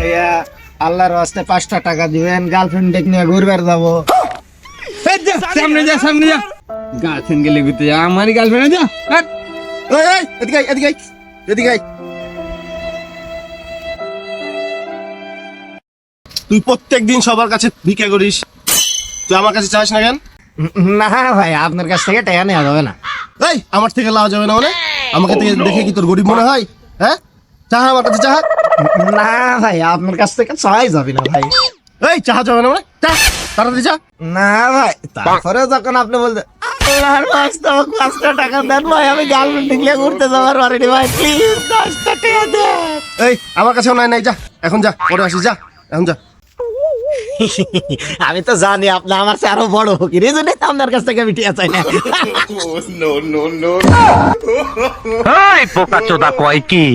ভাইয়া আল্লাহর রাস্তায় 5টা টাকা দিবেন, গার্লফ্রেন্ড ডেকে নিয়ে ঘুরবার যাবো। সামনে যা গার্লফ্রেন্ড গেলে ঘুরতে যা, আমারই গার্লফ্রেন্ড যা। এদিকে আয়। তুই প্রত্যেকদিন সবার কাছে ভিক্ষা করিস, তুই আমার কাছে চাস না কেন? না ভাই, আপনার কাছ থেকে টাকা নেওয়া যাবে না। এই আমার থেকে লাভ যাবে না মানে? আমাকে থেকে দেখে কি তোর গরিব মনে হয়? হ্যাঁ, চাহা আমার কাছে চাহা। না ভাই, আপনার কাছ থেকে চাই যাবে না ভাই। এই চাহা যাবে না মানে? চা তাড়াতাড়ি চা। না ভাই, তারপরে যখন আপনি বলতে আল্লাহর রাস্তায় 5টা টাকা দেন ভাই, আমি গার্লফ্রেন্ড নিয়ে ঘুরতে যাবার পারিনি ভাই, প্লিজ 10টা টাকা দেন। এই আমার কাছেও নাই যা, এখন যা, পরে আসিস, যা এখন যা। আমি তো জানি আপনি আমার চেয়ে আরো বড় ফকির, এই জন্যই তো আপনার কাছ থেকে আমি টিয়া চাই না। এই বোকা চোদা কয় কি?